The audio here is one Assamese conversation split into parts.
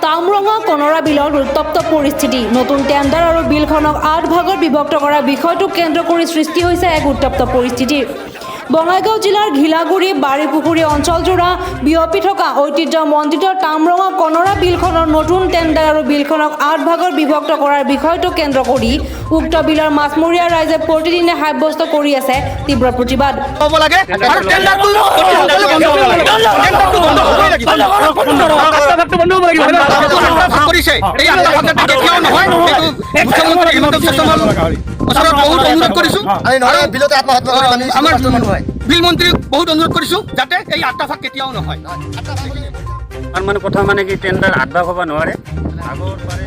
তামৰঙা কনৰা বিলৰ উত্তপ্ত পৰিস্থিতি নতুন টেণ্ডাৰ আৰু বিলখনক 8 ভাগত বিভক্ত কৰা বিষয়টোক কেন্দ্ৰ কৰি সৃষ্টি হৈছে এক উত্তপ্ত পৰিস্থিতি। বঙাইগাঁও জিলাৰ ঘিলাগুৰি বাৰীপুখুৰী অঞ্চলজোৰা বিয়পি থকা ঐতিহ্যমণ্ডিত তামৰঙা কনৰা বিলখনৰ নতুন টেণ্ডাৰ আৰু বিলখনক 8 ভাগত বিভক্ত কৰাৰ বিষয়টোক কেন্দ্ৰ কৰি উক্ত বিলৰ মাছমৰীয়া ৰাইজে প্ৰতিদিনে সাব্যস্ত কৰি আছে তীব্ৰ প্ৰতিবাদ। বিল মন্ত্ৰী বহুত অনুৰোধ কৰিছো যাতে এই 8টা ভাগ কেতিয়াও নহয়। মানে কথা মানে কি টেণ্ডাৰ 8 ভাগ হ'ব নোৱাৰে। আগৰ পাৰে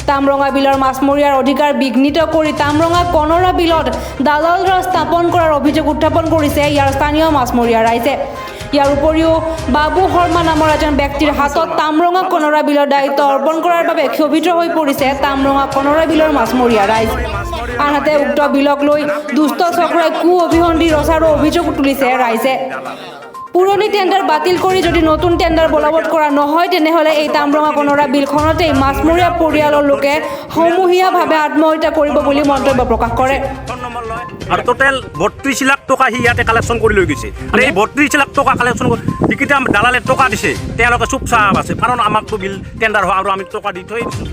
তামৰঙা বিলৰ মাছমৰীয়াৰ অধিকাৰ বিঘ্নিত কৰি তামৰঙা কনৰা বিলত দালাল ৰাজ স্থাপন কৰাৰ অভিযোগ উত্থাপন কৰিছে ইয়াৰ স্থানীয় মাছমৰীয়া ৰাইজে। ইয়াৰ উপৰিও বাবু শৰ্মা নামৰ এজন ব্যক্তিৰ হাতত তামৰঙা কনৰা বিলৰ দায়িত্ব অৰ্পণ কৰাৰ বাবে ক্ষোভিত হৈ পৰিছে তামৰঙা কনৰা বিলৰ মাছমৰীয়া ৰাইজ। আনহাতে উক্ত বিলক লৈ দুষ্ট চক্ৰই কু অভিসন্ধি ৰচাৰো অভিযোগ তুলিছে ৰাইজে। পুৰণি টেণ্ডাৰ বাতিল কৰি যদি নতুন টেণ্ডাৰ বলবৎ কৰা নহয় তেনেহ'লে এই তামৰঙা কনৰা বিলখনতেই মাছমৰীয়া পৰিয়ালৰ লোকে সমূহীয়াভাৱে আত্মহত্যা কৰিব বুলি মন্তব্য প্ৰকাশ কৰে। আৰু টোটেল 32 লাখ টকা সি ইয়াতে কালেকশ্যন কৰি লৈ গৈছে। আৰু এই 32 লাখ টকা কালেকশ্যন যিকেইটা দালালে টকা দিছে তেওঁলোকে চুপচাপ আছে, কাৰণ আমাকতো বিল টেণ্ডাৰ হয় আৰু আমি টকা দি থৈ দিছোঁ।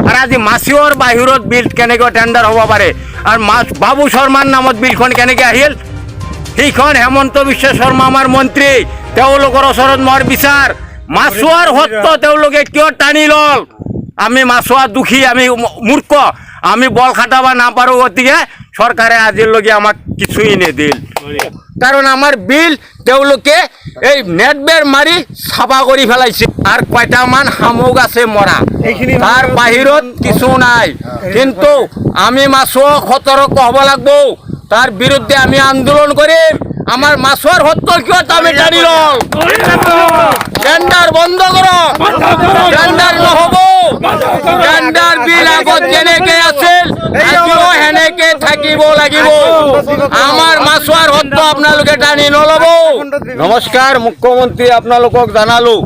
আৰু আজি মাছৰ বাহিৰত বিল কেনেকৈ টেণ্ডাৰ হ'ব পাৰে আৰু বাবু শৰ্মাৰ নামত বিলখন কেনেকৈ আহিল? সেইখন হেমন্ত বিশ্ব শৰ্মা আমাৰ মন্ত্ৰী, তেওঁলোকৰ ওচৰত মোৰ বিচাৰ মাছৰ সত্য তেওঁলোকে কিয় টানি ল'ল? আমি মাছৰ দুখী, আমি মূৰ্খ, আমি বল খাটাব নাপাৰোঁ, গতিকে চৰকাৰে আজিলৈকে আমাক কিছুই নিদিল। কাৰণ আমাৰ বিল তেওঁলোকে এই নেটবেৰ মাৰি চাফা কৰি পেলাইছে আৰু কেইটামান শামুক আছে মৰা, তাৰ বাহিৰত কিছু নাই। কিন্তু আমি মাছক সতৰ্ক হ'ব লাগিব, তাৰ বিৰুদ্ধে আমি আন্দোলন কৰিম। আমাৰ মাছৰ সত্য কিয় আমি টানি ল'ল? টেণ্ডাৰ বন্ধ কৰক, টেণ্ডাৰ নহ'ব। টেণ্ডাৰ বিল আগত যেনেকে আছিল আজিও সেনেকে থাকিব লাগিব। আমাৰ মাছৰ সত্য আপোনালোকে টানি নল'ব। নমস্কাৰ, মুখ্যমন্ত্ৰী আপোনালোকক জনালোঁ,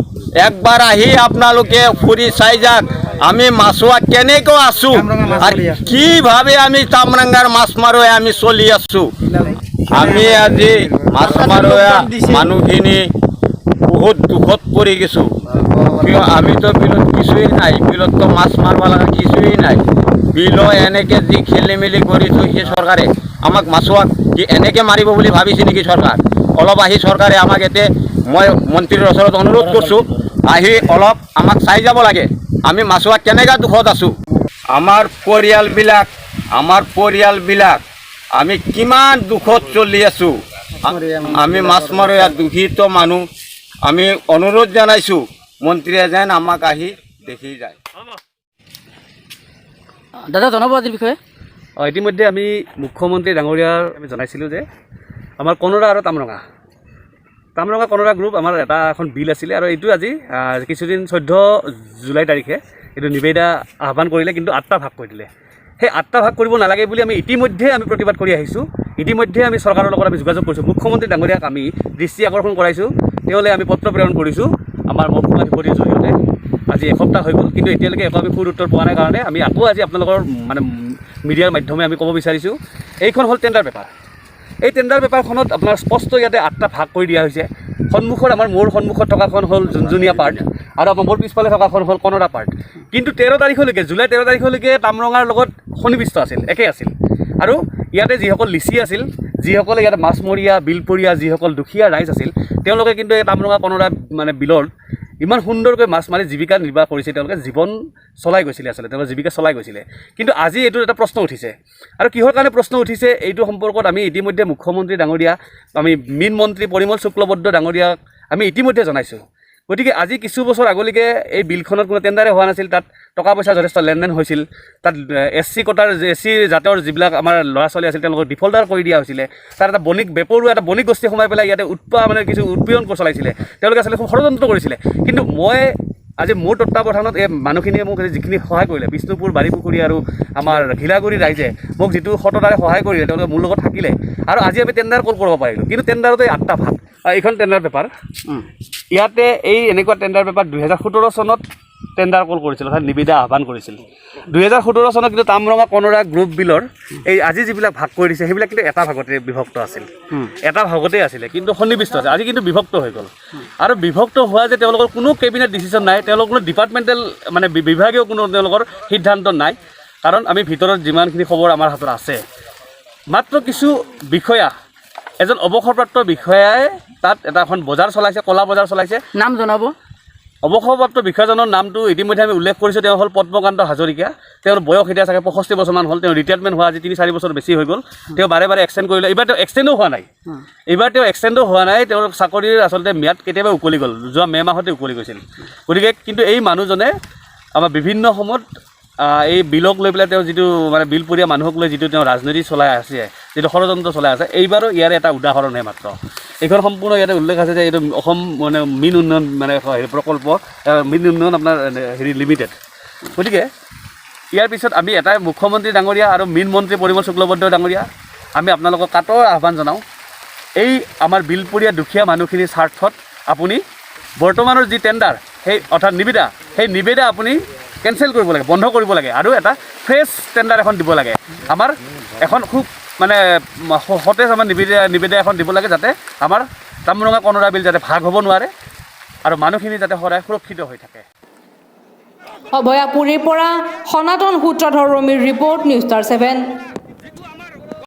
একবাৰ আহি আপোনালোকে ফুৰি চাই যাওক আমি মাছুৱা কেনেকৈ আছোঁ আৰু কিভাৱে আমি তামৰাঙাৰ মাছ মাৰোৱে আমি চলি আছোঁ। আমি আজি মাছ মাৰোৱা মানুহখিনি বহুত দুখত পৰি গৈছোঁ, কিয় আমিতো বিলত কিছুৱেই নাই, বিলততো মাছ মাৰিব লগা কিছুৱেই নাই। বিলো এনেকৈ যি খেলি মেলি কৰি থৈছে চৰকাৰে, আমাক মাছুৱাক কি এনেকৈ মাৰিব বুলি ভাবিছে নেকি চৰকাৰ? অলপ আহি চৰকাৰে আমাক ইয়াতে, মই মন্ত্ৰীৰ ওচৰত অনুৰোধ কৰিছোঁ, আহি অলপ আমাক চাই যাব লাগে আমি মাছুৱাক কেনেকৈ দুখত আছোঁ। আমাৰ পৰিয়ালবিলাক আমি কিমান দুখত চলি আছোঁ। আমি মাছ মাৰোৱা দুখিত মানুহ, আমি অনুৰোধ জনাইছোঁ মন্ত্ৰীয়ে যেন আমাক আহি দেখি যায়। দাদা জনাব আজিৰ বিষয়ে। ইতিমধ্যে আমি মুখ্যমন্ত্ৰী ডাঙৰীয়াৰ আমি জনাইছিলোঁ যে আমাৰ কনৰা আৰু তামৰঙা কনৰা গ্ৰুপ আমাৰ এখন বিল আছিলে, আৰু এইটো আজি কিছুদিন 14 জুলাই তাৰিখে এইটো নিবেদা আহ্বান কৰিলে, কিন্তু 8টা ভাগ কৰি দিলে। সেই 8টা ভাগ কৰিব নালাগে বুলি আমি ইতিমধ্যে প্ৰতিবাদ কৰি আহিছোঁ। ইতিমধ্যে আমি চৰকাৰৰ লগত আমি যোগাযোগ কৰিছোঁ, মুখ্যমন্ত্ৰী ডাঙৰীয়াক আমি দৃষ্টি আকৰ্ষণ কৰাইছোঁ, তেওঁলৈ আমি পত্ৰ প্ৰেৰণ কৰিছোঁ আমাৰ মহকুমাধিপতিৰ জৰিয়তে। আজি এসপ্তাহ হৈ গ'ল, কিন্তু এতিয়ালৈকে একো আমি সুৰ উত্তৰ পোৱা নাই কাৰণে আমি আকৌ আজি আপোনালোকৰ মানে মিডিয়াৰ মাধ্যমে আমি ক'ব বিচাৰিছোঁ, এইখন হ'ল টেণ্ডাৰ পেপাৰ। এই টেণ্ডাৰ পেপাৰখনত আপোনাৰ স্পষ্ট ইয়াতে 8টা ভাগ কৰি দিয়া হৈছে। সন্মুখত মোৰ সন্মুখত থকাখন হ'ল যোনজনীয়া পাৰ্ট, আৰু আপোনাৰ মোৰ পিছফালে থকাখন হ'ল কনৰা পাৰ্ট। কিন্তু 13 তাৰিখলৈকে, জুলাই 13 তাৰিখলৈকে তামৰঙাৰ লগত সন্নিবিষ্ট আছিল, একে আছিল। আৰু ইয়াতে যিসকল লিচি আছিল, যিসকলে ইয়াতে মাছমৰীয়া বিলপৰীয়া যিসকল দুখীয়া ৰাইজ আছিল, তেওঁলোকে কিন্তু এই তামৰঙা কনৰা মানে বিলত ইমান সুন্দৰকৈ মাছ মাৰি জীৱিকা নিৰ্বাহ কৰিছে, তেওঁলোকে জীৱন চলাই গৈছিলে, আচলতে তেওঁলোকে জীৱিকা চলাই গৈছিলে। কিন্তু আজি এইটো এটা প্ৰশ্ন উঠিছে, আৰু কিহৰ কাৰণে প্ৰশ্ন উঠিছে এইটো সম্পৰ্কত আমি ইতিমধ্যে মুখ্যমন্ত্ৰী ডাঙৰীয়া, আমি মীন মন্ত্ৰী পৰিমল শুক্লবৈদ্য ডাঙৰীয়াক আমি ইতিমধ্যে জনাইছোঁ। গতিকে আজি কিছু বছৰ আগলৈকে এই বিলখনত কোনো টেণ্ডাৰে হোৱা নাছিল, তাত টকা পইচা যথেষ্ট লেনদেন হৈছিল, তাত SC কোটাৰ SC জাতৰ যিবিলাক আমাৰ ল'ৰা ছোৱালী আছিল তেওঁলোকক ডিফল্টাৰ কৰি দিয়া হৈছিলে। তাত এটা বেপৰুৱা এটা বণিক গোষ্ঠী সোমাই পেলাই ইয়াতে কিছু উৎপীড়ন চলাইছিলে, তেওঁলোকে আচলতে খুব ষড়যন্ত্ৰ কৰিছিলে। কিন্তু মই আজি মোৰ তত্ত্বাৱধানত এই মানুহখিনিয়ে মোক যিখিনি সহায় কৰিলে, বিষ্ণুপুৰ বাৰীপুখুৰী আৰু আমাৰ ঘিলাগুৰি ৰাইজে মোক যিটো সততাৰে সহায় কৰিলে, তেওঁলোকে মোৰ লগত থাকিলে, আৰু আজি আমি টেণ্ডাৰ কল কৰিব পাৰিলোঁ। কিন্তু টেণ্ডাৰতে 8টা ভাগ, এইখন টেণ্ডাৰ পেপাৰ, ইয়াতে এই এনেকুৱা টেণ্ডাৰ পেপাৰ 2017 চনত টেণ্ডাৰ কল কৰিছিল অৰ্থাৎ নিবিদা আহ্বান কৰিছিল 2017 চনত কিন্তু তামৰঙা কনৰা গ্ৰুপ বিলৰ এই আজি যিবিলাক ভাগ কৰি দিছে সেইবিলাক কিন্তু এটা ভাগতে বিভক্ত আছিল এটা ভাগতেই আছিলে কিন্তু সন্নিৱিষ্ট আছে আজি কিন্তু বিভক্ত হৈ গ'ল আৰু বিভক্ত হোৱা যে তেওঁলোকৰ কোনো কেবিনেট ডিচিশ্যন নাই তেওঁলোকৰ কোনো ডিপাৰ্টমেণ্টেল মানে বিভাগীয় কোনো তেওঁলোকৰ সিদ্ধান্ত নাই কাৰণ আমি ভিতৰত যিমানখিনি খবৰ আমাৰ হাতত আছে মাত্ৰ কিছু বিষয়া এজন অৱসৰপ্ৰাপ্ত বিষয়াই তাত এটা এখন বজাৰ চলাইছে কলা বজাৰ চলাইছে নাম জনাব অৱসৰপ্ৰাপ্ত বিষয়াজনৰ নামটো ইতিমধ্যে আমি উল্লেখ কৰিছোঁ তেওঁ হ'ল পদ্মকান্ত হাজৰিকা তেওঁৰ বয়স এতিয়া চাগে 65 বছৰমান হ'ল তেওঁ ৰিটায়াৰমেণ্ট হোৱা আজি 3-4 বছৰ বেছি হৈ গ'ল তেওঁ বাৰে বাৰে এক্সটেণ্ড কৰিলে এইবাৰ তেওঁ এক্সটেণ্ডো হোৱা নাই তেওঁৰ চাকৰিৰ আচলতে ম্যাদ কেতিয়াবা উকলি গ'ল যোৱা মে' মাহতে উকলি গৈছিল গতিকে কিন্তু এই মানুহজনে আমাৰ বিভিন্ন সময়ত এই বিলক লৈ পেলাই তেওঁ যিটো মানে বিলপৰীয়া মানুহক লৈ যিটো তেওঁ ৰাজনীতি চলাই আছে যিটো ষড়যন্ত্ৰ চলাই আছে এইবাৰো ইয়াৰ এটা উদাহৰণহে মাত্ৰ এইখন সম্পূৰ্ণ ইয়াতে উল্লেখ আছে যে এইটো অসম মানে মীন উন্নয়ন মানে প্ৰকল্প মীন উন্নয়ন আপোনাৰ হেৰি লিমিটেড গতিকে ইয়াৰ পিছত আমি এটাই মুখ্যমন্ত্ৰী ডাঙৰীয়া আৰু মীন মন্ত্ৰী পৰিমল শুক্লবৈদ্য ডাঙৰীয়া আমি আপোনালোকক কাটৰ আহ্বান জনাওঁ এই আমাৰ বিলপৰীয়া দুখীয়া মানুহখিনিৰ স্বাৰ্থত আপুনি বৰ্তমানৰ যি টেণ্ডাৰ সেই অৰ্থাৎ নিবিদা আপুনি কেঞ্চেল কৰিব লাগে বন্ধ কৰিব লাগে আৰু এটা ফ্ৰেছ টেণ্ডাৰ এখন দিব লাগে আমাৰ এখন খুব মানে সতেজ আমাৰ নিবিদা এখন দিব লাগে যাতে আমাৰ তামৰঙা কনৰা বিল যাতে ভাগ হ'ব নোৱাৰে আৰু মানুহখিনি যাতে সদায় সুৰক্ষিত হৈ থাকে অভয়াপুৰীৰ পৰা সনাতন সূত্ৰধৰ ৰমিৰ ৰিপৰ্ট নিউজ ষ্টাৰ 7